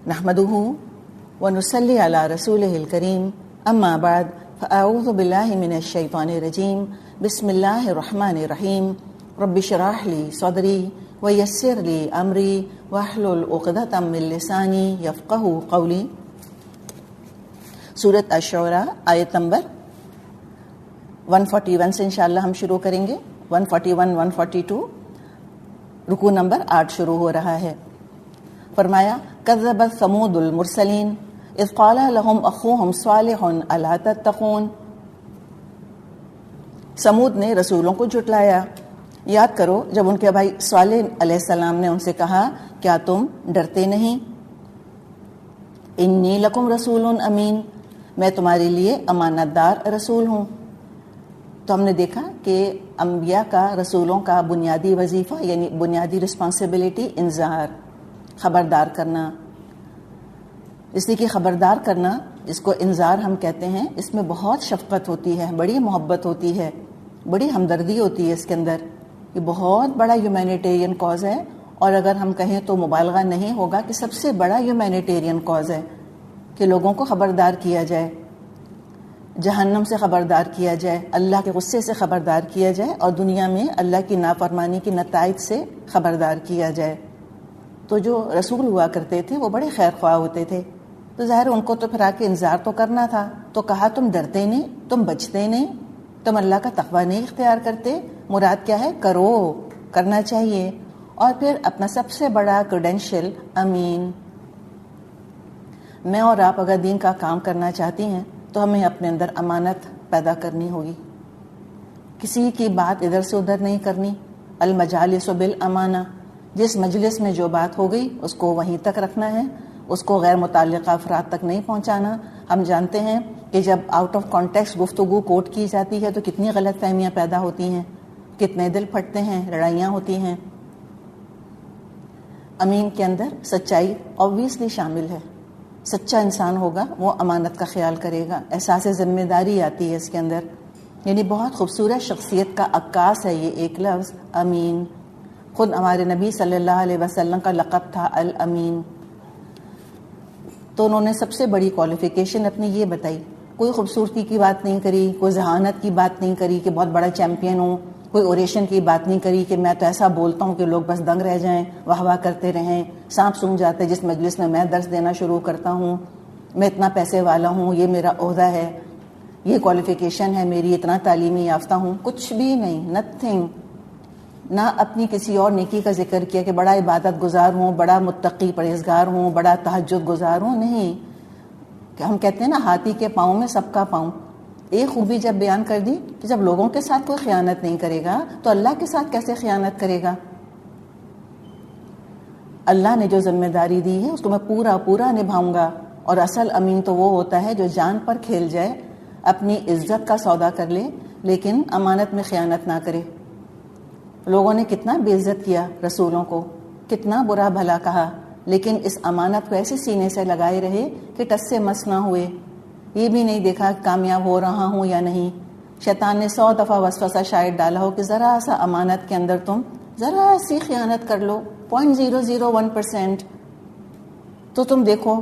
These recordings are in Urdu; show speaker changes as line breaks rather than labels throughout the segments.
نحمده ونصلي على رسوله الكريم اما بعد فاعوذ بالله من الشيطان الرجيم بسم الله الرحمن الرحيم رب اشرح لي صدري ويسر لي امري واحلل عقدة من لساني يفقهوا قولي. سورۃ الشعراء آیت نمبر 141 سے انشاءاللہ ہم شروع کریں گے. 141 142 رکوع نمبر 8 شروع ہو رہا ہے. فرمایا کذبت ثمود المرسلین اذ قال لهم اخوهم صالح الا تتقون. سمود نے رسولوں کو جھٹلایا. یاد کرو جب ان کے بھائی صالح علیہ السلام نے ان سے کہا کیا تم ڈرتے نہیں؟ انی لکم رسول امین، میں تمہارے لیے امانت دار رسول ہوں. تو ہم نے دیکھا کہ انبیاء کا، رسولوں کا بنیادی وظیفہ یعنی بنیادی رسپانسبلٹی انذار، خبردار کرنا. اس لیے کہ خبردار کرنا جس کو انذار ہم کہتے ہیں، اس میں بہت شفقت ہوتی ہے، بڑی محبت ہوتی ہے، بڑی ہمدردی ہوتی ہے اس کے اندر. یہ بہت بڑا ہیومینیٹیرین کاز ہے، اور اگر ہم کہیں تو مبالغہ نہیں ہوگا کہ سب سے بڑا ہیومینیٹیرین کاز ہے کہ لوگوں کو خبردار کیا جائے، جہنم سے خبردار کیا جائے، اللہ کے غصے سے خبردار کیا جائے، اور دنیا میں اللہ کی نافرمانی کے نتائج سے خبردار کیا جائے. تو جو رسول ہوا کرتے تھے وہ بڑے خیر خواہ ہوتے تھے، تو ظاہر ان کو تو پھر آ کے انذار تو کرنا تھا. تو کہا تم ڈرتے نہیں، تم بچتے نہیں، تم اللہ کا تقوی نہیں اختیار کرتے. مراد کیا ہے؟ کرو، کرنا چاہیے. اور پھر اپنا سب سے بڑا کریڈینشیل امین. میں اور آپ اگر دین کا کام کرنا چاہتی ہیں تو ہمیں اپنے اندر امانت پیدا کرنی ہوگی. کسی کی بات ادھر سے ادھر نہیں کرنی. المجالس بالامانہ، جس مجلس میں جو بات ہو گئی اس کو وہیں تک رکھنا ہے، اس کو غیر متعلقہ افراد تک نہیں پہنچانا. ہم جانتے ہیں کہ جب آؤٹ آف کانٹیکسٹ گفتگو کوٹ کی جاتی ہے تو کتنی غلط فہمیاں پیدا ہوتی ہیں، کتنے دل پھٹتے ہیں، لڑائیاں ہوتی ہیں. امین کے اندر سچائی obviously شامل ہے. سچا انسان ہوگا وہ امانت کا خیال کرے گا، احساس ذمہ داری آتی ہے اس کے اندر. یعنی بہت خوبصورت شخصیت کا عکاس ہے یہ ایک لفظ امین. خود ہمارے نبی صلی اللہ علیہ وسلم کا لقب تھا الامین. تو انہوں نے سب سے بڑی کوالیفیکیشن اپنی یہ بتائی. کوئی خوبصورتی کی بات نہیں کری، کوئی ذہانت کی بات نہیں کری کہ بہت بڑا چیمپئن ہوں، کوئی اوریشن کی بات نہیں کری کہ میں تو ایسا بولتا ہوں کہ لوگ بس دنگ رہ جائیں، واہ واہ کرتے رہیں، سانپ سونگھ جاتے جس مجلس میں درس دینا شروع کرتا ہوں، میں اتنا پیسے والا ہوں، یہ میرا عہدہ ہے، یہ کوالیفیکیشن ہے میری، اتنا تعلیمی یافتہ ہوں. کچھ بھی نہیں، نتھنگ. نہ اپنی کسی اور نیکی کا ذکر کیا کہ بڑا عبادت گزار ہوں، بڑا متقی پرہیزگار ہوں، بڑا تہجد گزار ہوں. نہیں، کہ ہم کہتے ہیں نا ہاتھی کے پاؤں میں سب کا پاؤں. ایک خوبی جب بیان کر دی کہ جب لوگوں کے ساتھ کوئی خیانت نہیں کرے گا تو اللہ کے ساتھ کیسے خیانت کرے گا؟ اللہ نے جو ذمہ داری دی ہے اس کو میں پورا نبھاؤں گا. اور اصل امین تو وہ ہوتا ہے جو جان پر کھیل جائے، اپنی عزت کا سودا کر لے لیکن امانت میں خیانت نہ کرے. لوگوں نے کتنا بے عزت کیا رسولوں کو، کتنا برا بھلا کہا، لیکن اس امانت کو ایسے سینے سے لگائے رہے کہ ٹس سے مس نہ ہوئے. یہ بھی نہیں دیکھا کہ کامیاب ہو رہا ہوں یا نہیں. شیطان نے 100 دفعہ وسوسہ شاید ڈالا ہو کہ ذرا سا امانت کے اندر تم ذرا سی خیانت کر لو، 0.001%، تو تم دیکھو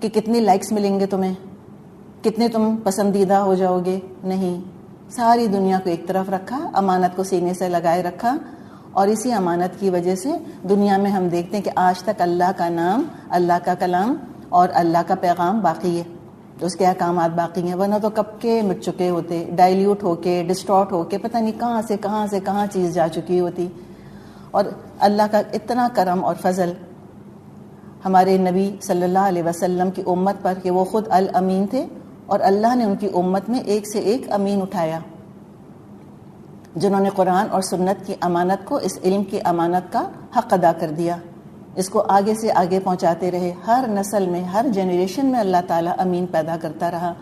کہ کتنی لائکس ملیں گے تمہیں، کتنے تم پسندیدہ ہو جاؤ گے. نہیں، ساری دنیا کو ایک طرف رکھا، امانت کو سینے سے لگائے رکھا. اور اسی امانت کی وجہ سے دنیا میں ہم دیکھتے ہیں کہ آج تک اللہ کا نام، اللہ کا کلام اور اللہ کا پیغام باقی ہے، اس کے احکامات باقی ہیں. ورنہ تو کب کے مٹ چکے ہوتے، ڈائلیوٹ ہو کے، ڈسٹارٹ ہو کے، پتہ نہیں کہاں سے کہاں چیز جا چکی ہوتی. اور اللہ کا اتنا کرم اور فضل ہمارے نبی صلی اللہ علیہ وسلم کی امت پر کہ وہ خود الامین تھے، اور اللہ نے ان کی امت میں ایک سے ایک امین اٹھایا جنہوں نے قرآن اور سنت کی امانت کو اس علم کی امانت کا حق ادا کر دیا. اس کو آگے سے آگے پہنچاتے رہے. ہر نسل میں، ہر جنریشن میں اللہ تعالیٰ امین پیدا کرتا رہا.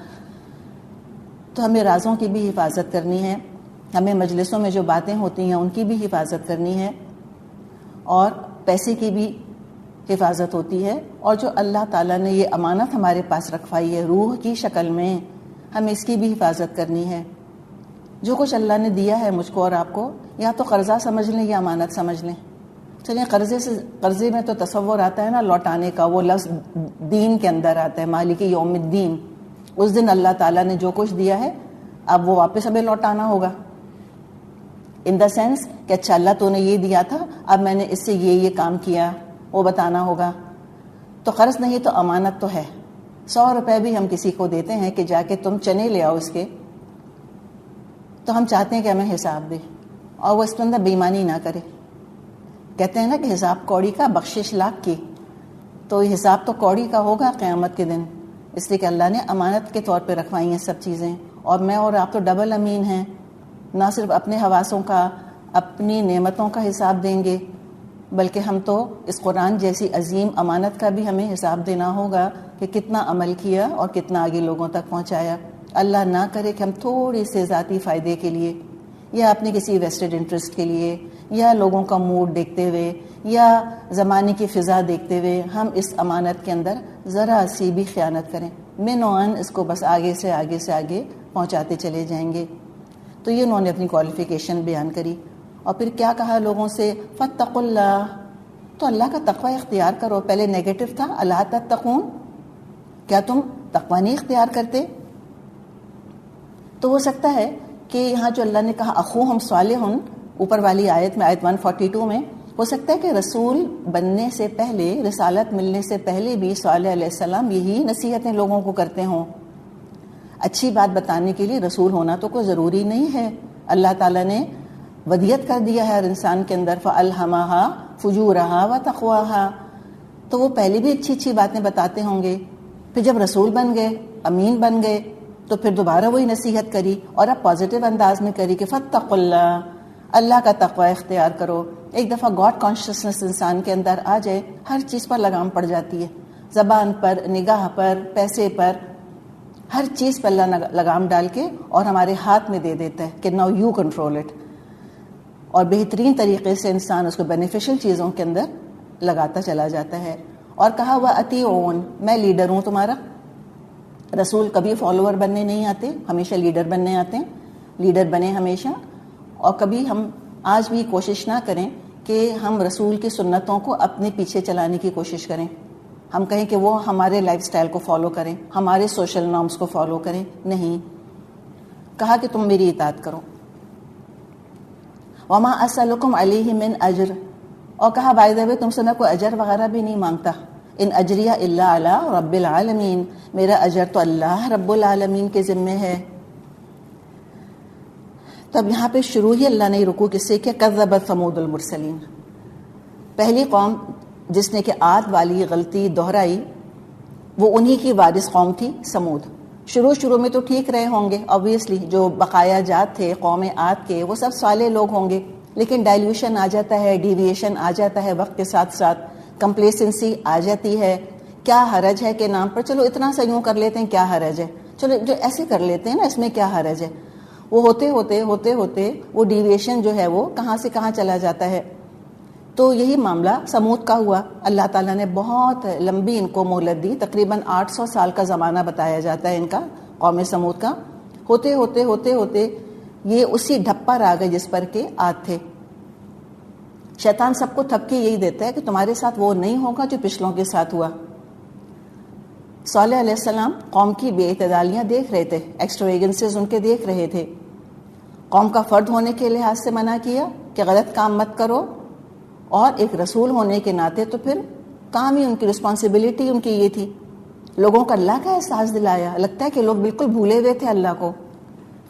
تو ہمیں رازوں کی بھی حفاظت کرنی ہے، ہمیں مجلسوں میں جو باتیں ہوتی ہیں ان کی بھی حفاظت کرنی ہے، اور پیسے کی بھی حفاظت ہوتی ہے. اور جو اللہ تعالیٰ نے یہ امانت ہمارے پاس رکھوائی ہے روح کی شکل میں، ہمیں اس کی بھی حفاظت کرنی ہے. جو کچھ اللہ نے دیا ہے مجھ کو اور آپ کو، یا تو قرضہ سمجھ لیں یا امانت سمجھ لیں. چلیں قرضے میں تو تصور آتا ہے نا لوٹانے کا، وہ لفظ دین کے اندر آتا ہے، مالک یوم الدین. اس دن اللہ تعالیٰ نے جو کچھ دیا ہے اب وہ واپس ہمیں لوٹانا ہوگا. ان دا سینس کہ اچھا اللہ تو نے یہ دیا تھا، اب میں نے اس سے یہ کام کیا، وہ بتانا ہوگا. تو قرض نہیں تو امانت تو ہے. 100 روپے بھی ہم کسی کو دیتے ہیں کہ جا کے تم چنے لے آؤ اس کے، تو ہم چاہتے ہیں کہ ہمیں حساب دے اور وہ اس کے اندر بے ایمانی نہ کرے. کہتے ہیں نا کہ حساب کوڑی کا بخشش لاکھ کی، تو یہ حساب تو کوڑی کا ہوگا قیامت کے دن، اس لیے کہ اللہ نے امانت کے طور پہ رکھوائی ہیں سب چیزیں. اور میں اور آپ تو ڈبل امین ہیں، نہ صرف اپنے حواسوں کا، اپنی نعمتوں کا حساب دیں گے، بلکہ ہم تو اس قرآن جیسی عظیم امانت کا بھی ہمیں حساب دینا ہوگا کہ کتنا عمل کیا اور کتنا آگے لوگوں تک پہنچایا. اللہ نہ کرے کہ ہم تھوڑی سے ذاتی فائدے کے لیے یا اپنے کسی ویسٹڈ انٹرسٹ کے لیے یا لوگوں کا موڈ دیکھتے ہوئے یا زمانے کی فضا دیکھتے ہوئے ہم اس امانت کے اندر ذرا سی بھی خیانت کریں. منوان اس کو بس آگے سے آگے پہنچاتے چلے جائیں گے. تو یہ انہوں نے اپنی کوالیفیکیشن بیان کری. اور پھر کیا کہا لوگوں سے؟ فاتقوا اللہ، تو اللہ کا تقوی اختیار کرو. پہلے نیگیٹو تھا الا تتقون، کیا تم تقوی نہیں اختیار کرتے؟ تو ہو سکتا ہے کہ یہاں جو اللہ نے کہا اخوہم صالح، اوپر والی آیت میں، آیت 142 میں، ہو سکتا ہے کہ رسول بننے سے پہلے، رسالت ملنے سے پہلے بھی صالح علیہ السلام یہی نصیحتیں لوگوں کو کرتے ہوں. اچھی بات بتانے کے لیے رسول ہونا تو کوئی ضروری نہیں ہے. اللہ تعالیٰ نے ودیت کر دیا ہے ہر انسان کے اندر، فَأَلْهَمَهَا فُجُورَهَا وَتَقْوَاهَا. تو وہ پہلے بھی اچھی باتیں بتاتے ہوں گے، پھر جب رسول بن گئے، امین بن گئے، تو پھر دوبارہ وہی نصیحت کری اور اب پازیٹیو انداز میں کری کہ فاتقوا اللہ، اللہ کا تقوی اختیار کرو. ایک دفعہ گاڈ کانشسنس انسان کے اندر آ جائے، ہر چیز پر لگام پڑ جاتی ہے، زبان پر، نگاہ پر، پیسے پر، ہر چیز پر اللہ لگام ڈال کے اور ہمارے ہاتھ میں دے دیتا ہے کہ ناؤ یو کنٹرول اٹ. اور بہترین طریقے سے انسان اس کو بینیفیشل چیزوں کے اندر لگاتا چلا جاتا ہے. اور کہا وَأَطِیعُونِ، میں لیڈر ہوں تمہارا. رسول کبھی فالوور بننے نہیں آتے، ہمیشہ لیڈر بننے آتے ہیں. لیڈر بنے ہمیشہ. اور کبھی ہم آج بھی کوشش نہ کریں کہ ہم رسول کی سنتوں کو اپنے پیچھے چلانے کی کوشش کریں، ہم کہیں کہ وہ ہمارے لائف سٹائل کو فالو کریں، ہمارے سوشل نارمز کو فالو کریں. نہیں، کہا کہ تم میری اطاعت کرو. وما اسألکم علیہ من اجر، اور کہا بائی دا وے تم سے میں کوئی اجر وغیرہ بھی نہیں مانگتا. ان اجریہ الا علی رب العالمین، میرا اجر تو اللہ رب العالمین کے ذمے ہے. تب یہاں پہ شروع ہی اللہ نے رکوع کس سے کیا؟ کذبت ثمود المرسلین. پہلی قوم جس نے کہ عاد والی غلطی دہرائی وہ انہی کی وارث قوم تھی سمود. شروع میں تو ٹھیک رہے ہوں گے، obviously جو بقایا جات تھے قوم عاد کے وہ سب صالح لوگ ہوں گے، لیکن ڈائلیوشن آ جاتا ہے، ڈیویشن آ جاتا ہے، وقت کے ساتھ ساتھ کمپلیسنسی آ جاتی ہے. کیا حرج ہے کہ نام پر چلو اتنا سا یوں کر لیتے ہیں، کیا حرج ہے، چلو جو ایسے کر لیتے ہیں نا اس میں کیا حرج ہے. وہ ہوتے وہ ڈیویشن جو ہے وہ کہاں سے کہاں چلا جاتا ہے. تو یہی معاملہ سمود کا ہوا. اللہ تعالیٰ نے بہت لمبی ان کو مہلت دی، تقریباً 800 سال کا زمانہ بتایا جاتا ہے ان کا، قوم سمود کا. ہوتے یہ اسی ڈھپ پر آ گئے جس پر کہ عاد تھے. شیطان سب کو تھپکی یہی دیتا ہے کہ تمہارے ساتھ وہ نہیں ہوگا جو پچھلوں کے ساتھ ہوا. صالح علیہ السلام قوم کی بے اعتدالیاں دیکھ رہے تھے، ایکسٹرویگنسز ان کے دیکھ رہے تھے. قوم کا فرد ہونے کے لحاظ سے منع کیا کہ غلط کام مت کرو، اور ایک رسول ہونے کے ناطے تو پھر کام ہی ان کی، رسپانسبلٹی ان کی یہ تھی. لوگوں کا اللہ کا احساس دلایا. لگتا ہے کہ لوگ بالکل بھولے ہوئے تھے اللہ کو،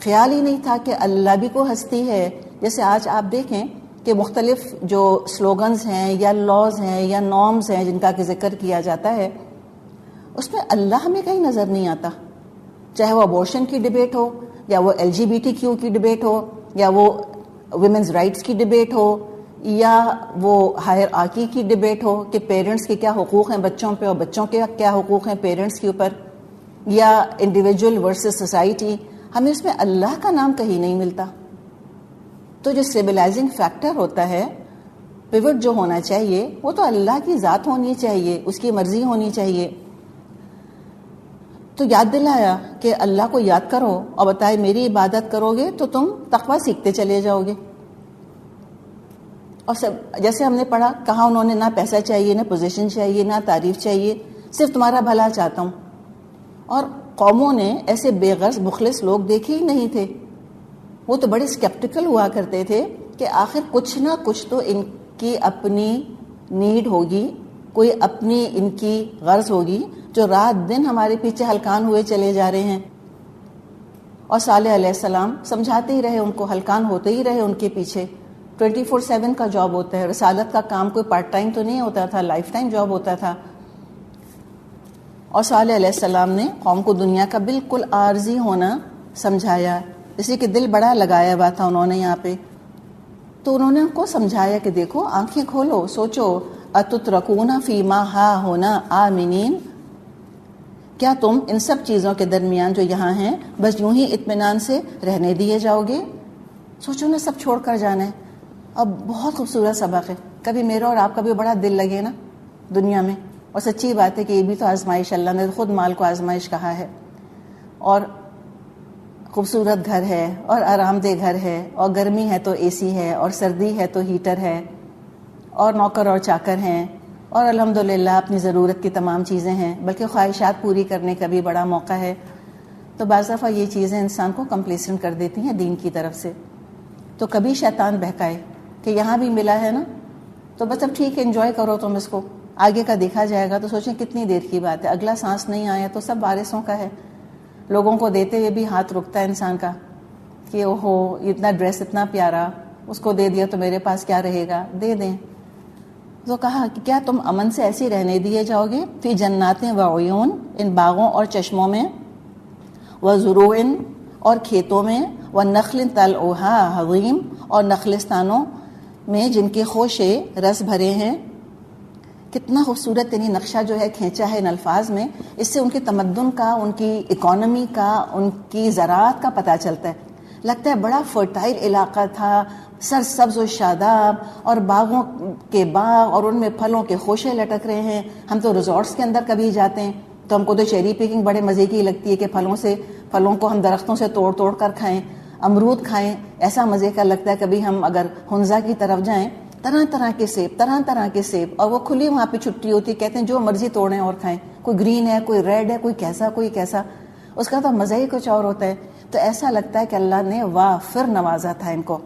خیال ہی نہیں تھا کہ اللہ بھی کو ہستی ہے. جیسے آج آپ دیکھیں کہ مختلف جو سلوگنز ہیں یا لاز ہیں یا نارمز ہیں جن کا کہ ذکر کیا جاتا ہے، اس میں اللہ ہمیں کہیں نظر نہیں آتا. چاہے وہ ابورشن کی ڈبیٹ ہو، یا وہ LGBTQ کی ڈبیٹ ہو، یا وہ ویمنز رائٹس کی ڈبیٹ ہو، یا وہ ہائر آرکی کی ڈبیٹ ہو کہ پیرنٹس کے کیا حقوق ہیں بچوں پہ اور بچوں کے کیا حقوق ہیں پیرنٹس کے اوپر، یا انڈیویجول ورسز سوسائٹی. ہمیں اس میں اللہ کا نام کہیں نہیں ملتا. تو جو سیبلائزنگ فیکٹر ہوتا ہے، پیوٹ جو ہونا چاہیے، وہ تو اللہ کی ذات ہونی چاہیے، اس کی مرضی ہونی چاہیے. تو یاد دلایا کہ اللہ کو یاد کرو اور بتائے میری عبادت کرو گے تو تم تقوی سیکھتے چلے جاؤ گے. اور سب جیسے ہم نے پڑھا کہا انہوں نے نہ پیسہ چاہیے، نہ پوزیشن چاہیے، نہ تعریف چاہیے، صرف تمہارا بھلا چاہتا ہوں. اور قوموں نے ایسے بے غرض مخلص لوگ دیکھے ہی نہیں تھے. وہ تو بڑے اسکیپٹیکل ہوا کرتے تھے کہ آخر کچھ نہ کچھ تو ان کی اپنی نیڈ ہوگی، کوئی اپنی ان کی غرض ہوگی جو رات دن ہمارے پیچھے ہلکان ہوئے چلے جا رہے ہیں. اور صالح علیہ السلام سمجھاتے ہی رہے ان کو، ہلکان ہوتے ہی رہے ان کے پیچھے. 24/7 کا جاب ہوتا ہے. رسالت کا کام کوئی پارٹ ٹائم تو نہیں ہوتا تھا، لائف ٹائم جاب ہوتا تھا. اور صالح علیہ السلام نے قوم کو دنیا کا بالکل عارضی ہونا سمجھایا، اسی کے دل بڑا لگایا ہوا تھا انہوں نے یہاں پہ. تو انہوں نے ان کو سمجھایا کہ دیکھو آنکھیں کھولو، سوچو، اتترکون فی ما ہاہنا آمنین، کیا تم ان سب چیزوں کے درمیان جو یہاں ہیں بس یوں ہی اطمینان سے رہنے دیے جاؤ گے؟ سوچو نا، سب چھوڑ کر جانا ہے. اب بہت خوبصورت سبق ہے. کبھی میرا اور آپ کا بھی بڑا دل لگے نا دنیا میں. اور سچی بات ہے کہ یہ بھی تو آزمائش، اللہ نے خود مال کو آزمائش کہا ہے. اور خوبصورت گھر ہے اور آرام دہ گھر ہے، اور گرمی ہے تو اے سی ہے، اور سردی ہے تو ہیٹر ہے، اور نوکر اور چاکر ہیں، اور الحمدللہ اپنی ضرورت کی تمام چیزیں ہیں، بلکہ خواہشات پوری کرنے کا بھی بڑا موقع ہے. تو بعض دفعہ یہ چیزیں انسان کو کمپلیسنٹ کر دیتی ہیں دین کی طرف سے. تو کبھی شیطان بہکائے کہ یہاں بھی ملا ہے نا تو بس اب ٹھیک ہے، انجوائے کرو تم اس کو، آگے کا دیکھا جائے گا. تو سوچیں کتنی دیر کی بات ہے، اگلا سانس نہیں آیا تو سب وارثوں کا ہے. لوگوں کو دیتے ہوئے بھی ہاتھ رکتا ہے انسان کا کہ اوہو اتنا ڈریس اتنا پیارا، اس کو دے دیا تو میرے پاس کیا رہے گا، دے دیں. تو کہا کہ کیا تم امن سے ایسے رہنے دیے جاؤ گے؟ فی جنات و عیون، ان باغوں اور چشموں میں، و زروع، اور کھیتوں میں، و نخل طلعھا حضیم، اور نخلستانوں میں جن کے خوشے رس بھرے ہیں. کتنا خوبصورت انہیں نقشہ جو ہے کھینچا ہے ان الفاظ میں. اس سے ان کے تمدن کا، ان کی اکانومی کا، ان کی زراعت کا پتہ چلتا ہے. لگتا ہے بڑا فرٹائل علاقہ تھا، سرسبز و شاداب، اور باغوں کے باغ، اور ان میں پھلوں کے خوشے لٹک رہے ہیں. ہم تو ریزورٹس کے اندر کبھی جاتے ہیں تو ہم کو تو چیری پیکنگ بڑے مزے کی لگتی ہے کہ پھلوں کو ہم درختوں سے توڑ توڑ کر کھائیں، امرود کھائیں، ایسا مزے کا لگتا ہے. کبھی ہم اگر ہنزا کی طرف جائیں، طرح طرح کے سیب، طرح طرح کے سیب، اور وہ کھلی وہاں پہ چھٹی ہوتی ہے، کہتے ہیں جو مرضی توڑیں اور کھائیں. کوئی گرین ہے، کوئی ریڈ ہے، کوئی کیسا کوئی کیسا، اس کا تو مزہ ہی کچھ اور ہوتا ہے. تو ایسا لگتا ہے کہ اللہ نے وافر نوازا تھا ان کو،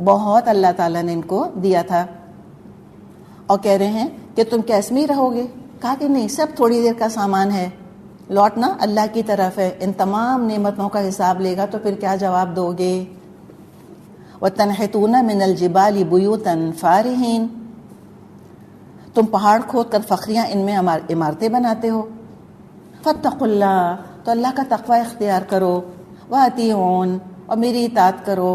بہت اللہ تعالیٰ نے ان کو دیا تھا. اور کہہ رہے ہیں کہ تم کیا اس میں ہی رہو گے؟ کہا کہ نہیں، سب تھوڑی دیر کا سامان ہے، لوٹنا اللہ کی طرف ہے. ان تمام نعمتوں کا حساب لے گا تو پھر کیا جواب دو گے؟ وَتَنْحِتُونَ مِنَ الْجِبَالِ بُيُوتًا فَارِهِينَ، تم پہاڑ کھود کر فخریاں ان میں عمارتیں بناتے ہو. فَاتَّقُوا اللَّهَ، تو اللہ کا تقوی اختیار کرو. وَأَطِیعُونِ، اور میری اطاعت کرو.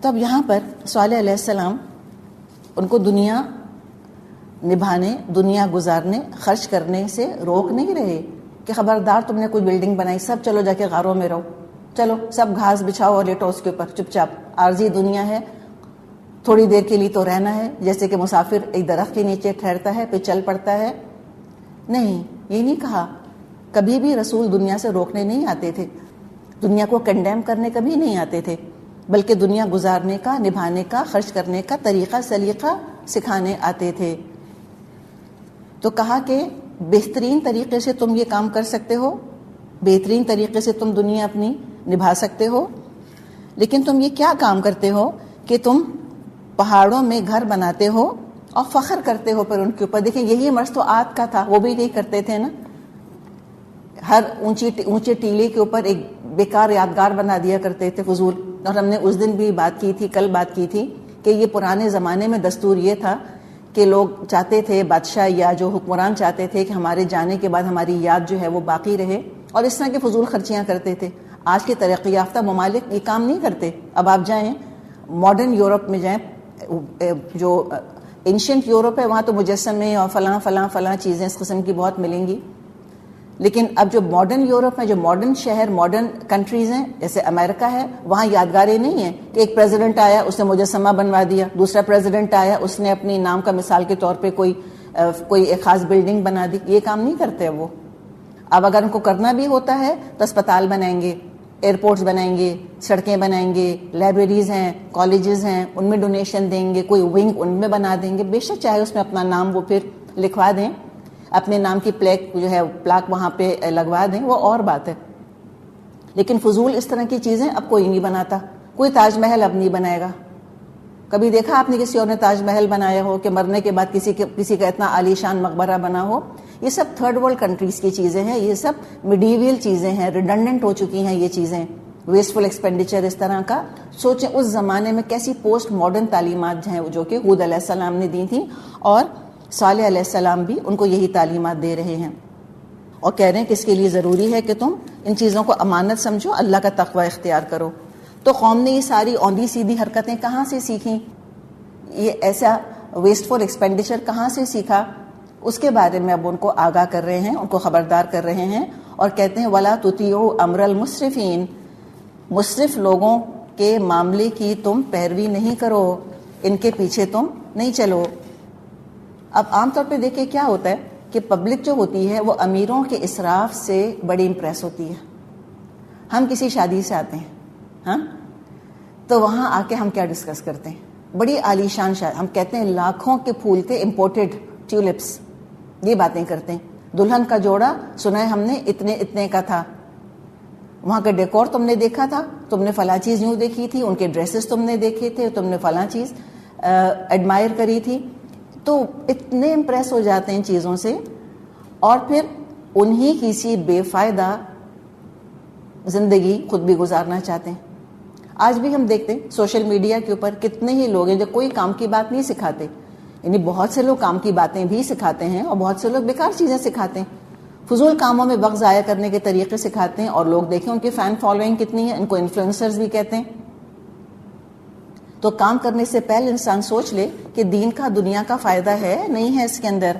تو اب یہاں پر صالح علیہ السلام ان کو دنیا نبھانے، دنیا گزارنے، خرچ کرنے سے روک نہیں رہے کہ خبردار تم نے کوئی بلڈنگ بنائی، سب چلو جا کے غاروں میں رہو، چلو سب گھاس بچھاؤ اور لیٹو اس کے اوپر چپ چاپ. عارضی دنیا ہے، تھوڑی دیر کے لیے تو رہنا ہے، جیسے کہ مسافر ایک درخت کے نیچے ٹھہرتا ہے پھر چل پڑتا ہے. نہیں، یہ نہیں کہا. کبھی بھی رسول دنیا سے روکنے نہیں آتے تھے، دنیا کو کنڈیم کرنے کبھی نہیں آتے تھے، بلکہ دنیا گزارنے کا، نبھانے کا، خرچ کرنے کا طریقہ سلیقہ سکھانے آتے تھے. تو کہا کہ بہترین طریقے سے تم یہ کام کر سکتے ہو، بہترین طریقے سے تم دنیا اپنی نبھا سکتے ہو، لیکن تم یہ کیا کام کرتے ہو کہ تم پہاڑوں میں گھر بناتے ہو اور فخر کرتے ہو پھر ان کے اوپر. دیکھیں یہی مرض تو عاد کا تھا، وہ بھی نہیں کرتے تھے نا. ہر اونچے ٹیلے کے اوپر ایک بیکار یادگار بنا دیا کرتے تھے فضول. اور ہم نے اس دن بھی بات کی تھی، کل بات کی تھی، کہ یہ پرانے زمانے میں دستور یہ تھا کہ لوگ چاہتے تھے، بادشاہ یا جو حکمران چاہتے تھے کہ ہمارے جانے کے بعد ہماری یاد جو ہے وہ باقی رہے، اور اس طرح کے فضول خرچیاں کرتے تھے. آج کے ترقی یافتہ ممالک یہ کام نہیں کرتے. اب آپ جائیں ماڈرن یورپ میں جائیں، جو اینشنٹ یورپ ہے وہاں تو مجسمے اور فلاں فلاں فلاں چیزیں اس قسم کی بہت ملیں گی. لیکن اب جو ماڈرن یورپ میں، جو ماڈرن شہر، ماڈرن کنٹریز ہیں، جیسے امریکہ ہے، وہاں یادگاریں نہیں ہیں کہ ایک پریزیڈنٹ آیا اس نے مجسمہ بنوا دیا، دوسرا پریزیڈنٹ آیا اس نے اپنی نام کا مثال کے طور پہ کوئی ایک خاص بلڈنگ بنا دی. یہ کام نہیں کرتے وہ. اب اگر ان کو کرنا بھی ہوتا ہے تو اسپتال بنائیں گے، ایئرپورٹس بنائیں گے, سڑکیں بنائیں گے, لائبریریز ہیں, کالجز ہیں, ان میں ڈونیشن دیں گے, کوئی ونگ ان میں بنا دیں گے, بے شک چاہے اس میں اپنا نام وہ پھر لکھوا دیں, اپنے نام کی پلیک جو ہے پلاک وہاں پہ لگوا دیں, وہ اور بات ہے. لیکن فضول اس طرح کی چیزیں اب کوئی نہیں بناتا. کوئی تاج محل اب نہیں بنائے گا. کبھی دیکھا آپ نے کسی اور نے تاج محل بنایا ہو کہ مرنے کے بعد کسی کا اتنا عالی شان مقبرہ بنا ہو؟ یہ سب تھرڈ ورلڈ کنٹریز کی چیزیں ہیں, یہ سب میڈیویل چیزیں ہیں, ریڈنڈنٹ ہو چکی ہیں یہ چیزیں, ویسٹفل ایکسپینڈیچر اس طرح کا. سوچیں اس زمانے میں کیسی پوسٹ ماڈرن تعلیمات ہیں جو کہ ہود علیہ السلام نے دی تھیں, اور صالح علیہ السلام بھی ان کو یہی تعلیمات دے رہے ہیں, اور کہہ رہے ہیں کہ اس کے لیے ضروری ہے کہ تم ان چیزوں کو امانت سمجھو, اللہ کا تقوی اختیار کرو. تو قوم نے یہ ساری اوندھی سیدھی حرکتیں کہاں سے سیکھیں؟ یہ ایسا ویسٹفل ایکسپینڈیچر کہاں سے سیکھا؟ اس کے بارے میں اب ان کو آگاہ کر رہے ہیں, ان کو خبردار کر رہے ہیں, اور کہتے ہیں وَلَا تُطِيعُوا أَمْرَ الْمُسْرِفِينَ, مسرف لوگوں کے معاملے کی تم پیروی نہیں کرو, ان کے پیچھے تم نہیں چلو. اب عام طور پہ دیکھیں کیا ہوتا ہے کہ پبلک جو ہوتی ہے وہ امیروں کے اسراف سے بڑی امپریس ہوتی ہے. ہم کسی شادی سے آتے ہیں, ہاں, تو وہاں آ کے ہم کیا ڈسکس کرتے ہیں؟ بڑی عالیشان شادی, ہم کہتے ہیں لاکھوں کے پھول تھے, امپورٹڈ ٹیولپس, یہ باتیں کرتے ہیں. دلہن کا جوڑا سنا ہے ہم نے اتنے کا تھا, وہاں کا ڈیکور تم نے دیکھا تھا, تم نے فلاں چیز یوں دیکھی تھی, ان کے ڈریسز تم نے دیکھے تھے, تم نے فلاں چیز ایڈمائر کری تھی. تو اتنے امپریس ہو جاتے ہیں چیزوں سے, اور پھر انہی کسی بے فائدہ زندگی خود بھی گزارنا چاہتے ہیں. آج بھی ہم دیکھتے ہیں سوشل میڈیا کے اوپر کتنے ہی لوگ ہیں جو کوئی کام کی بات نہیں سکھاتے, یعنی بہت سے لوگ کام کی باتیں بھی سکھاتے ہیں, اور بہت سے لوگ بیکار چیزیں سکھاتے ہیں, فضول کاموں میں وقت ضائع کرنے کے طریقے سکھاتے ہیں, اور لوگ دیکھیں ان کی فین فالوئنگ کتنی ہے, ان کو انفلوئنسرز بھی کہتے ہیں. تو کام کرنے سے پہلے انسان سوچ لے کہ دین کا دنیا کا فائدہ ہے نہیں ہے اس کے اندر.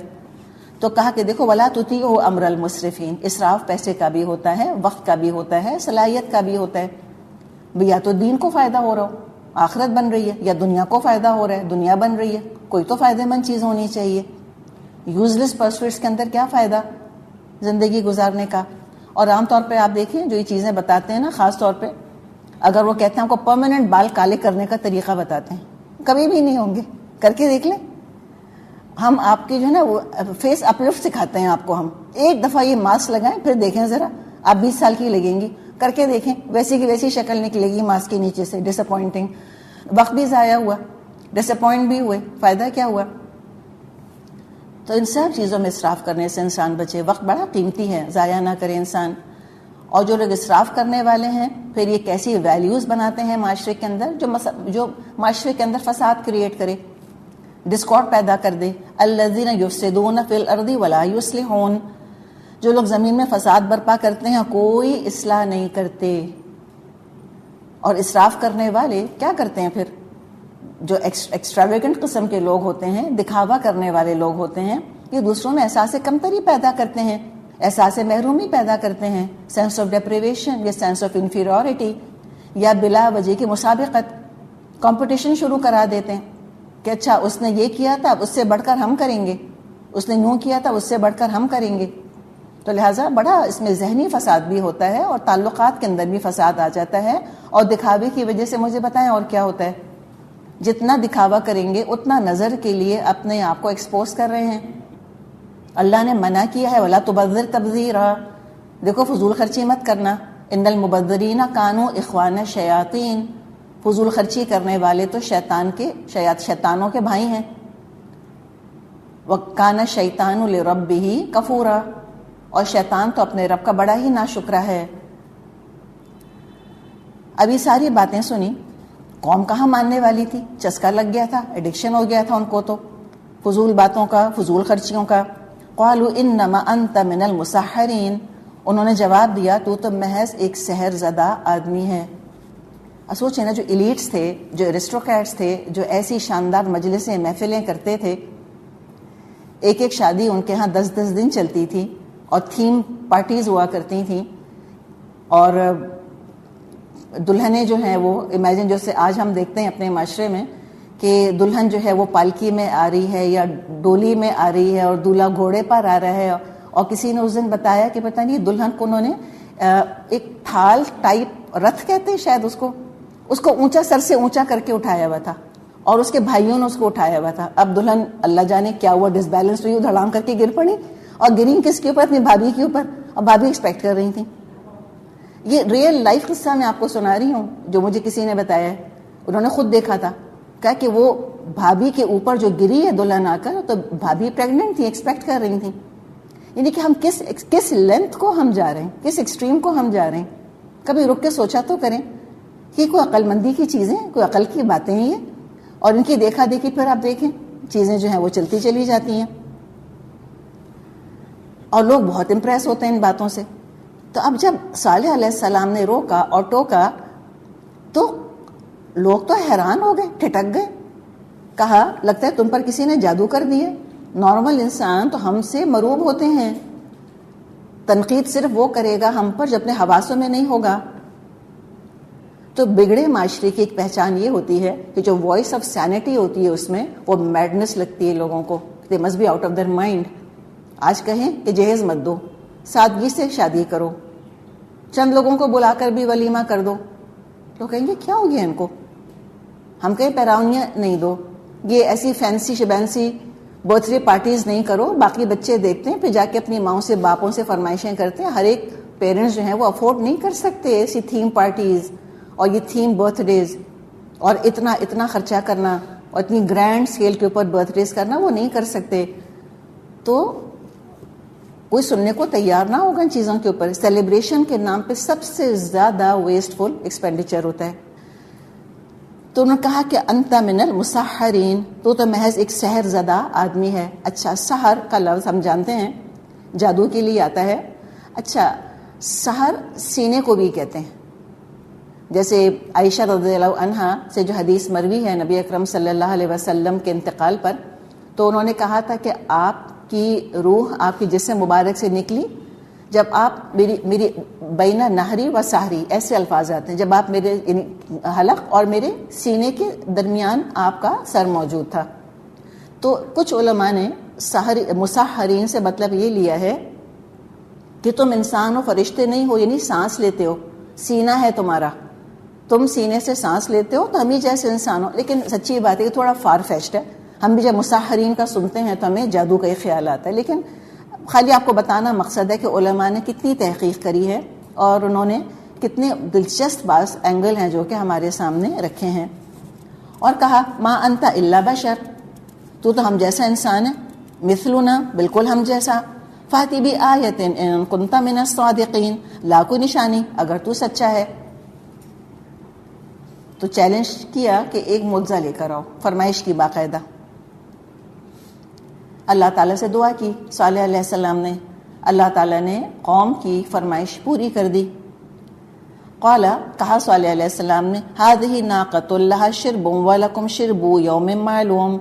تو کہا کہ دیکھو وَلَا تُطِيعُوا أَمْرَ الْمُسْرِفِينَ, اسراف پیسے کا بھی ہوتا ہے, وقت کا بھی ہوتا ہے, صلاحیت کا بھی ہوتا ہے. یا تو دین کو فائدہ ہو رہا ہو, آخرت بن رہی ہے, یا دنیا کو فائدہ ہو رہا ہے, دنیا بن رہی ہے, کوئی تو فائدہ مند چیز ہونی چاہیے. یوزلیس پرسوٹس کے اندر کیا فائدہ زندگی گزارنے کا. اور عام طور پہ آپ دیکھیں جو یہ چیزیں بتاتے ہیں نا, خاص طور پہ اگر وہ کہتے ہیں آپ کو پرماننٹ بال کالے کرنے کا طریقہ بتاتے ہیں, کبھی بھی نہیں ہوں گے, کر کے دیکھ لیں. ہم آپ کی جو ہے نا وہ فیس اپلفٹ سکھاتے ہیں آپ کو, ہم ایک دفعہ یہ ماسک لگائیں پھر دیکھیں ذرا, آپ 20 سال کی لگیں گی, کر کے دیکھیں ویسی کی ویسی شکل نکلے گی ماسک کے نیچے سے. ڈس اپوائنٹنگ, وقت بھی ضائع ہوا, ڈس اپوائنٹ بھی ہوئے, فائدہ کیا ہوا؟ تو ان سب چیزوں میں اسراف کرنے سے انسان بچے. وقت بڑا قیمتی ہے, ضائع نہ کرے انسان. اور جو لوگ اسراف کرنے والے ہیں پھر یہ کیسی ویلیوز بناتے ہیں معاشرے کے اندر جو معاشرے کے اندر فساد کریٹ کرے, ڈسکارڈ پیدا کر دے. الذین یفسدون فی الارض ولا یصلحون, جو لوگ زمین میں فساد برپا کرتے ہیں کوئی اصلاح نہیں کرتے. اور اسراف کرنے والے کیا کرتے ہیں پھر؟ جو ایکسٹراویگنٹ قسم کے لوگ ہوتے ہیں, دکھاوا کرنے والے لوگ ہوتے ہیں, یہ دوسروں میں احساس کمتری پیدا کرتے ہیں, احساس محرومی پیدا کرتے ہیں, سینس آف ڈپریویشن یا سینس آف انفیریورٹی, یا بلا وجہ کی مسابقت, کمپٹیشن شروع کرا دیتے ہیں کہ اچھا اس نے یہ کیا تھا اس سے بڑھ کر ہم کریں گے, اس نے یوں کیا تھا اس سے بڑھ کر ہم کریں گے. تو لہٰذا بڑا اس میں ذہنی فساد بھی ہوتا ہے, اور تعلقات کے اندر بھی فساد آ جاتا ہے. اور دکھاوے کی وجہ سے مجھے بتائیں اور کیا ہوتا ہے, جتنا دکھاوا کریں گے اتنا نظر کے لیے اپنے آپ کو ایکسپوز کر رہے ہیں. اللہ نے منع کیا ہے وَلَا تُبَذِّرْ تَبْذِيرًا, دیکھو فضول خرچی مت کرنا. ان المبذرین کانوا اخوان الشیاطین, فضول خرچی کرنے والے تو شیطانوں کے بھائی ہیں. وَكَانَ الشَّيْطَانُ لِرَبِّهِ كَفُورًا, اور شیطان تو اپنے رب کا بڑا ہی ناشکرا ہے. ابھی ساری باتیں سنی, قوم کہاں ماننے والی تھی, چسکا لگ گیا تھا, ایڈکشن ہو گیا تھا ان کو تو فضول باتوں کا, فضول خرچیوں کا. قالوا انما انت من المسحرین, انہوں نے جواب دیا تو محض ایک سحر زدہ آدمی ہے. سوچیں نا, جو ایلیٹس تھے, جو ایرسٹوکریٹس تھے, جو ایسی شاندار مجلسیں محفلیں کرتے تھے, ایک ایک شادی ان کے ہاں 10-10 دن چلتی تھی, اور تھیم پارٹیز ہوا کرتی تھیں, اور دلہنیں جو ہیں وہ امیجن جیسے آج ہم دیکھتے ہیں اپنے معاشرے میں کہ دلہن جو ہے وہ پالکی میں آ رہی ہے یا ڈولی میں آ رہی ہے, اور دولہا گھوڑے پر آ رہا ہے. اور کسی نے اس دن بتایا کہ پتہ نہیں دلہن کو انہوں نے ایک تھال ٹائپ رتھ کہتے ہیں شاید اس کو اونچا سر سے اونچا کر کے اٹھایا ہوا تھا اور اس کے بھائیوں نے اس کو اٹھایا ہوا تھا. اب دلہن اللہ جانے کیا ہوا، ڈس بیلنس ہوئی، دھڑام کر کے گر پڑی اور گری کس کے اوپر؟ اپنی بھابھی کے اوپر. اور بھابھی ایکسپیکٹ کر رہی تھی. یہ ریئل لائف قصہ میں آپ کو سنا رہی ہوں جو مجھے کسی نے بتایا ہے. انہوں نے خود دیکھا تھا. کہا کہ وہ بھابھی کے اوپر جو گری ہے دلہن آ کر، تو بھابھی پریگننٹ تھی، ایکسپیکٹ کر رہی تھی. یعنی کہ ہم کس لینتھ کو ہم جا رہے ہیں، کس ایکسٹریم کو ہم جا رہے ہیں. کبھی رک کے سوچا تو کریں کہ کوئی عقل مندی کی چیزیں، کوئی عقل کی باتیں ہیں یہ، اور ان کی دیکھا دیکھی پھر آپ دیکھیں چیزیں جو ہیں وہ چلتی چلی جاتی ہیں اور لوگ بہت امپریس ہوتے ہیں ان باتوں سے. تو اب جب صالح علیہ السلام نے روکا اور ٹوکا تو لوگ تو حیران ہو گئے، ٹھٹک گئے. کہا لگتا ہے تم پر کسی نے جادو کر دیا. نارمل انسان تو ہم سے مروب ہوتے ہیں. تنقید صرف وہ کرے گا ہم پر جو اپنے حواسوں میں نہیں ہوگا. تو بگڑے معاشرے کی ایک پہچان یہ ہوتی ہے کہ جو وائس آف سینٹی ہوتی ہے اس میں وہ میڈنس لگتی ہے لوگوں کو. They must be out of their mind. آج کہیں کہ جہیز مت دو، سادگی سے شادی کرو، چند لوگوں کو بلا کر بھی ولیمہ کر دو. تو کہیں گے کیا ہو گیا ان کو. ہم کہیں پیراونیاں نہیں دو، یہ ایسی فینسی شبینسی برتھ ڈے پارٹیز نہیں کرو. باقی بچے دیکھتے ہیں پھر جا کے اپنی ماؤں سے باپوں سے فرمائشیں کرتے ہیں. ہر ایک پیرنٹس جو ہیں وہ افورڈ نہیں کر سکتے ایسی تھیم پارٹیز اور یہ تھیم برتھ ڈیز اور اتنا خرچہ کرنا اور اتنی گرینڈ اسکیل کے اوپر برتھ ڈیز کرنا وہ نہیں کر سکتے. تو کوئی سننے کو تیار نہ ہوگا ان چیزوں کے اوپر. سیلیبریشن کے نام پہ سب سے زیادہ ویسٹفل ایکسپینڈیچر ہوتا ہے. تو انہوں نے کہا کہ انت من المسحرین، تو محض ایک سحر زدہ آدمی ہے. اچھا، سحر کا لفظ ہم جانتے ہیں جادو کے لیے آتا ہے. اچھا، سحر سینے کو بھی کہتے ہیں. جیسے عائشہ رضی اللہ عنہا سے جو حدیث مروی ہے نبی اکرم صلی اللہ علیہ وسلم کے انتقال پر، تو انہوں نے کہا تھا کہ آپ کی روح آپ کی جسم مبارک سے نکلی جب آپ میری بین نہری و سحری، ایسے الفاظ آتے ہیں، جب آپ میرے حلق اور میرے سینے کے درمیان آپ کا سر موجود تھا. تو کچھ علماء نے مسحرین سے مطلب یہ لیا ہے کہ تم انسان و فرشتے نہیں ہو، یعنی سانس لیتے ہو، سینہ ہے تمہارا، تم سینے سے سانس لیتے ہو تو ہم ہی جیسے انسان ہو. لیکن سچی بات ہے کہ تھوڑا فار فیچڈ ہے. ہم بھی جب مسحرین کا سنتے ہیں تو ہمیں جادو کا ہی خیال آتا ہے. لیکن خالی آپ کو بتانا مقصد ہے کہ علماء نے کتنی تحقیق کری ہے اور انہوں نے کتنے دلچسپ بعض اینگل ہیں جو کہ ہمارے سامنے رکھے ہیں. اور کہا ما انت الا بشر، تو ہم جیسا انسان ہے، مثلنا، بالکل ہم جیسا. فاتی بھی آیت ان کنت من الصادقین، لا کوئی نشانی اگر تو سچا ہے. تو چیلنج کیا کہ ایک معجزہ لے کر آؤ، فرمائش کی باقاعدہ. اللہ تعالیٰ سے دعا کی صالح علیہ السلام نے. اللہ تعالیٰ نے قوم کی فرمائش پوری کر دی. قال، کہا صالح علیہ السلام نے، هذه ناقۃ لها شرب ولکم شرب یوم معلوم.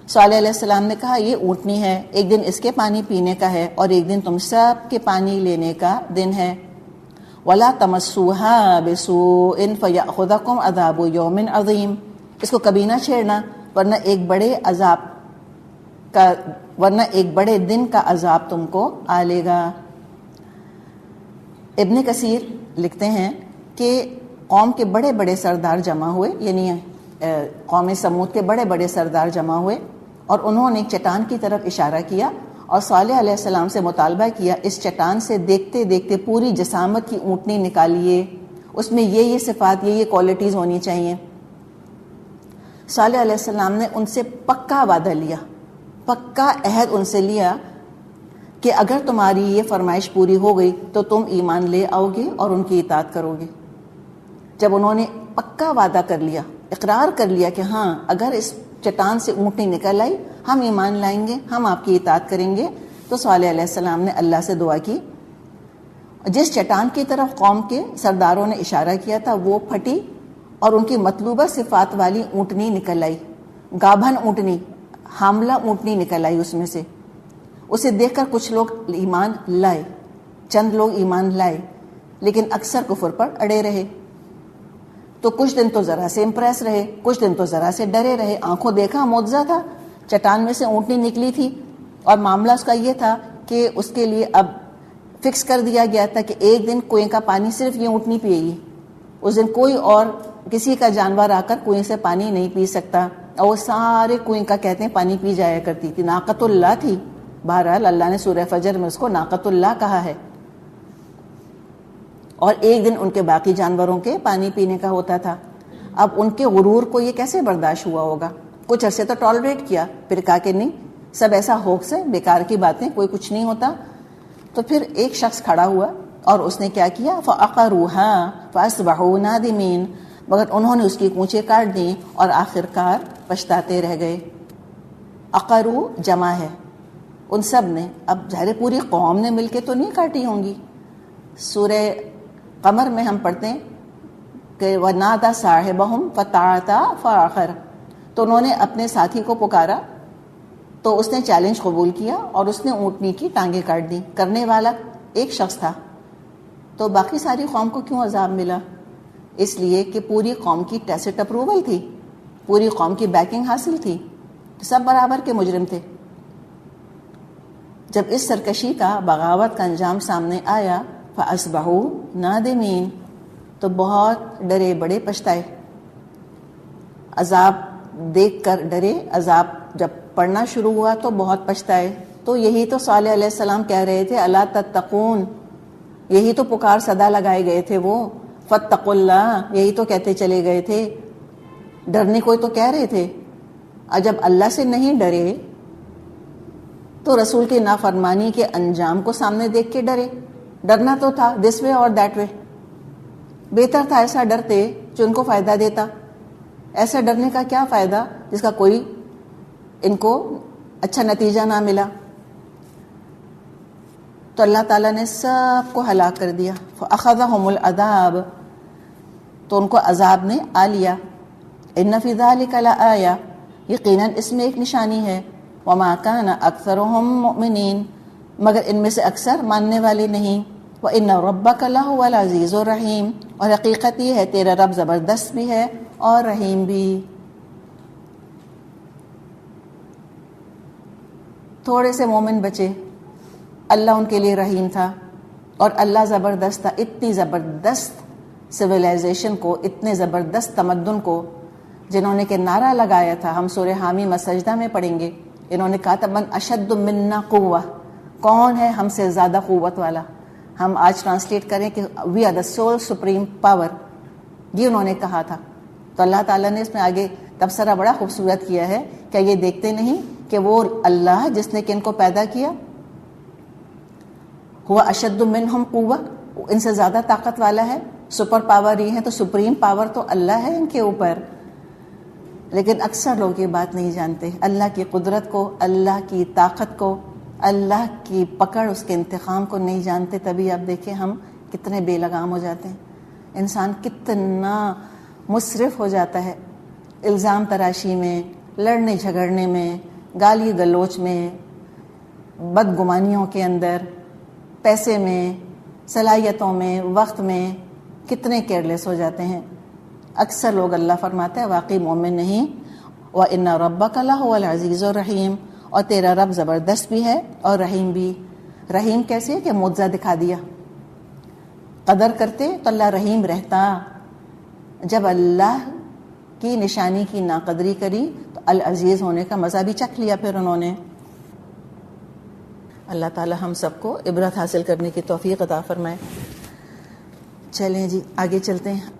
صالح علیہ السلام نے کہا یہ اونٹنی ہے، ایک دن اس کے پانی پینے کا ہے اور ایک دن تم سب کے پانی لینے کا دن ہے. ولا تمسوها بسوء فیأخذکم عذاب یوم عظیم. اس کو کبھی نہ چھیڑنا ورنہ ایک بڑے دن کا عذاب تم کو آ لے گا. ابن کثیر لکھتے ہیں کہ قوم کے بڑے بڑے سردار جمع ہوئے، یعنی قوم سمود کے بڑے بڑے سردار جمع ہوئے اور انہوں نے ایک چٹان کی طرف اشارہ کیا اور صالح علیہ السلام سے مطالبہ کیا اس چٹان سے دیکھتے دیکھتے پوری جسامت کی اونٹنی نکالیے، اس میں یہ صفات یہ کوالٹیز ہونی چاہیے. صالح علیہ السلام نے ان سے پکا وعدہ لیا، پکا عہد ان سے لیا کہ اگر تمہاری یہ فرمائش پوری ہو گئی تو تم ایمان لے آؤ گے اور ان کی اطاعت کرو گے. جب انہوں نے پکا وعدہ کر لیا، اقرار کر لیا کہ ہاں اگر اس چٹان سے اونٹنی نکل آئی ہم ایمان لائیں گے، ہم آپ کی اطاعت کریں گے، تو صالح علیہ السلام نے اللہ سے دعا کی. جس چٹان کی طرف قوم کے سرداروں نے اشارہ کیا تھا وہ پھٹی اور ان کی مطلوبہ صفات والی اونٹنی نکل آئی، گابھن اونٹنی، حاملہ اونٹنی نکل آئی اس میں سے. اسے دیکھ کر کچھ لوگ ایمان لائے، چند لوگ ایمان لائے، لیکن اکثر کفر پر اڑے رہے. تو کچھ دن تو ذرا سے امپریس رہے، کچھ دن تو ذرا سے ڈرے رہے. آنکھوں دیکھا معجزہ تھا، چٹان میں سے اونٹنی نکلی تھی اور معاملہ اس کا یہ تھا کہ اس کے لیے اب فکس کر دیا گیا تھا کہ ایک دن کنویں کا پانی صرف یہ اونٹنی پیے گی، اس دن کوئی اور کسی کا جانور آ کر کنویں سے پانی نہیں پی سکتا، اور وہ سارے کنویں کا کہتے ہیں پانی پی جایا کرتی تھی. ناقۃ اللہ تھی. بہرحال اللہ نے سورہ فجر میں اس کو ناقۃ اللہ کہا ہے. اور ایک دن ان کے باقی جانوروں کے پانی پینے کا ہوتا تھا. اب ان کے غرور کو یہ کیسے برداشت ہوا ہوگا؟ کچھ عرصے تو ٹالریٹ کیا، پھر کہا کہ نہیں، سب ایسا ہوکس ہے، بیکار کی باتیں، کوئی کچھ نہیں ہوتا. تو پھر ایک شخص کھڑا ہوا اور اس نے کیا کیا؟ فَعَقَرُوهَا فَأَصْبَحُوا نَادِمِينَ، مگر انہوں نے اس کی کونچیں کاٹ دیں اور آخرکار پچھتاتے رہ گئے. عقرو جمع ہے ان سب نے. اب ظاہر پوری قوم نے مل کے تو نہیں کاٹی ہوں گی. سورہ قمر میں ہم پڑھتے ہیں کہ وَنَادَى صَاحِبَهُمْ فَتَعَاطَىٰ فَعَقَرَ، تو انہوں نے اپنے ساتھی کو پکارا تو اس نے چیلنج قبول کیا اور اس نے اونٹنی کی ٹانگیں کاٹ دی. کرنے والا ایک شخص تھا. تو باقی ساری قوم کو کیوں عذاب ملا؟ اس لیے کہ پوری قوم کی ٹیسٹ اپروول تھی، پوری قوم کی بیکنگ حاصل تھی، سب برابر کے مجرم تھے. جب اس سرکشی کا، بغاوت کا انجام سامنے آیا، فَأَصْبَحُوا نَادِمِينَ، تو بہت ڈرے، بڑے پچھتائے. عذاب دیکھ کر ڈرے، عذاب جب پڑھنا شروع ہوا تو بہت پچھتائے. تو یہی تو صالح علیہ السلام کہہ رہے تھے، الا تتقون، یہی تو پکار صدا لگائے گئے تھے وہ، فاتقوا اللہ، یہی تو کہتے چلے گئے تھے. ڈرنے کو تو کہہ رہے تھے. اور جب اللہ سے نہیں ڈرے تو رسول کی نافرمانی کے انجام کو سامنے دیکھ کے ڈرے. ڈرنا تو تھا دس وے اور دیٹ وے. بہتر تھا ایسا ڈرتے جو ان کو فائدہ دیتا. ایسا ڈرنے کا کیا فائدہ جس کا کوئی ان کو اچھا نتیجہ نہ ملا. تو اللہ تعالیٰ نے سب کو ہلاک کر دیا. فَأَخَذَهُمُ الْعَذَابُ، تو ان کو عذاب نے آ لیا. إِنَّ فِي ذَلِكَ لَآيَةً، یقیناً اس میں ایک نشانی ہے. وَمَا كَانَ أَكْثَرُهُم مُؤْمِنِينَ، مگر ان میں سے اکثر ماننے والے نہیں. وَإِنَّ رَبَّكَ لَهُوَ الْعَزِيزُ الرَّحِيمُ، اور حقیقت یہ ہے تیرا رب زبردست بھی ہے اور رحیم بھی. تھوڑے سے مومن بچے، اللہ ان کے لیے رحیم تھا اور اللہ زبردست تھا. اتنی زبردست سویلائزیشن کو، اتنے زبردست تمدن کو، جنہوں نے کہ نعرہ لگایا تھا، ہم سورہ حامی مسجدہ میں پڑھیں گے. انہوں نے کہا تھا من اشد منا قوہ، کون ہے ہم سے زیادہ قوت والا. ہم آج ٹرانسلیٹ کریں کہ we are the soul supreme power, یہ انہوں نے کہا تھا. تو اللہ تعالیٰ نے اس میں آگے تبصرہ بڑا خوبصورت کیا ہے. کیا یہ دیکھتے نہیں کہ وہ اللہ جس نے کہ ان کو پیدا کیا، ہوا اشد منہم قوہ، ان سے زیادہ طاقت والا ہے، سپر پاور یہ ہے، تو سپریم پاور تو اللہ ہے ان کے اوپر. لیکن اکثر لوگ یہ بات نہیں جانتے، اللہ کی قدرت کو، اللہ کی طاقت کو، اللہ کی پکڑ، اس کے انتقام کو نہیں جانتے. تبھی آپ دیکھیں ہم کتنے بے لگام ہو جاتے ہیں. انسان کتنا مصرف ہو جاتا ہے الزام تراشی میں، لڑنے جھگڑنے میں، گالی گلوچ میں، بدگمانیوں کے اندر، پیسے میں، صلاحیتوں میں، وقت میں. کتنے کیئرلیس ہو جاتے ہیں. اکثر لوگ اللہ فرماتا ہے واقعی مومن نہیں. وَإِنَّ رَبَّكَ لَهُوَ الْعَزِيزُ الرَّحِيمُ، اور تیرا رب زبردست بھی ہے اور رحیم بھی. رحیم کیسے کہ معجزہ دکھا دیا. قدر کرتے تو اللہ رحیم رہتا. جب اللہ کی نشانی کی ناقدری کری تو العزیز ہونے کا مزہ بھی چکھ لیا پھر انہوں نے. اللہ تعالی ہم سب کو عبرت حاصل کرنے کی توفیق عطا فرمائے. چلیں جی آگے چلتے ہیں.